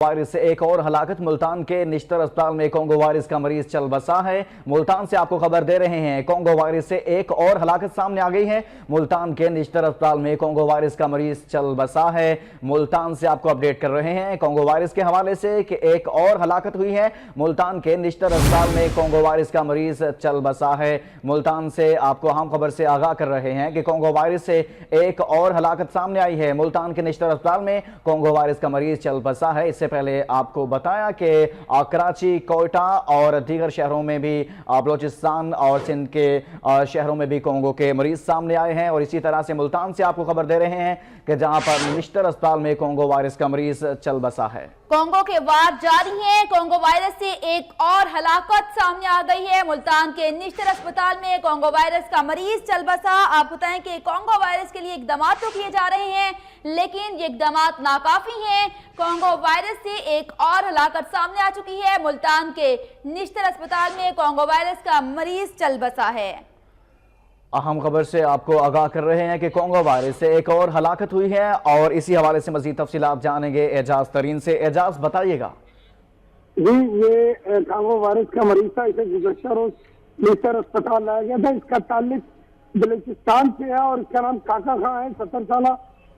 Virus سے ایک اور ہلاکت۔ ملتان کے نشتر اسپتال میں کونگو وائرس کا مریض چل بسا ہے۔ ملتان سے آپ کو خبر دے رہے ہیں، کونگو وائرس سے ایک اور ہلاکت سامنے آ گئی ہے۔ ملتان کے نشتر اسپتال میں کونگو وائرس کا مریض چل بسا ہے۔ ملتان سے آپ کو اپڈیٹ کر رہے ہیں کونگو وائرس کے حوالے سے کہ ایک اور ہلاکت ہوئی ہے۔ ملتان کے نشتر اسپتال میں کونگو وائرس کا مریض چل بسا ہے۔ ملتان سے آپ کو اہم خبر سے آگاہ کر رہے ہیں کہ کونگو وائرس سے ایک اور ہلاکت سامنے آئی ہے۔ ملتان کے نشتر اسپتال میں کونگو وائرس کا مریض چل بسا ہے۔ اس سے پہلے آپ کو بتایا کہ کراچی، کوئٹہ اور دیگر شہروں میں بھی، بلوچستان اور سندھ کے شہروں میں بھی کونگو کے مریض سامنے آئے ہیں، اور اسی طرح سے ملتان سے آپ کو خبر دے رہے ہیں کہ جہاں پر نشتر اسپتال میں کونگو وائرس کا مریض چل بسا ہے۔ کونگو کے وار جاری ہیں۔ کونگو وائرس سے ایک اور ہلاکت سامنے آ گئی ہے۔ ملتان کے نشتر اسپتال میں کونگو وائرس کا مریض چل بسا۔ آپ بتائیں کہ کونگو وائرس کے لیے اقدامات تو کیے جا رہے ہیں، لیکن یہ اقدامات ناکافی ہیں۔ کونگو وائرس سے ایک اور ہلاکت سامنے آ چکی ہے۔ ملتان کے نشتر اسپتال میں کونگو وائرس کا مریض چل بسا ہے۔ اہم خبر سے آپ کو آگاہ کر رہے ہیں کہ کونگو وائرس سے ایک اور ہلاکت ہوئی ہے، اور اسی حوالے سے مزید تفصیلات جانیں گے اعجاز ترین سے۔ اعجاز بتائیے گا۔ جی، یہ کونگو وائرس کا مریض تھا، اسے گزشتہ روز نشتر اسپتال لایا گیا تھا۔ اس کا تعلق بلوچستان سے ہے اور اس کا نام کاکا خان ہے، 70 سالہ۔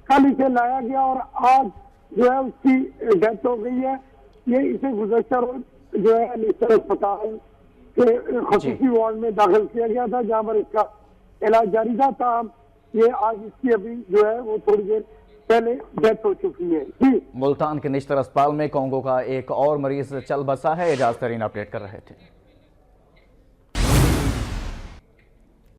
کل اسے لایا گیا اور آج جو ہے اس کی ڈیتھ ہو گئی ہے۔ یہ اسے گزشتہ روز جو ہے نشتر اسپتال کے خصوصی وارڈ میں داخل کیا گیا تھا، جہاں پر اس کا علاج جاری تھا۔ تاہم یہ آج اس کی ابھی جو ہے وہ تھوڑی دیر پہلے ڈیتھ ہو چکی ہے۔ جی، ملتان کے نشتر اسپتال میں کونگو کا ایک اور مریض چل بسا ہے۔ اعجاز ترین اپڈیٹ کر رہے تھے۔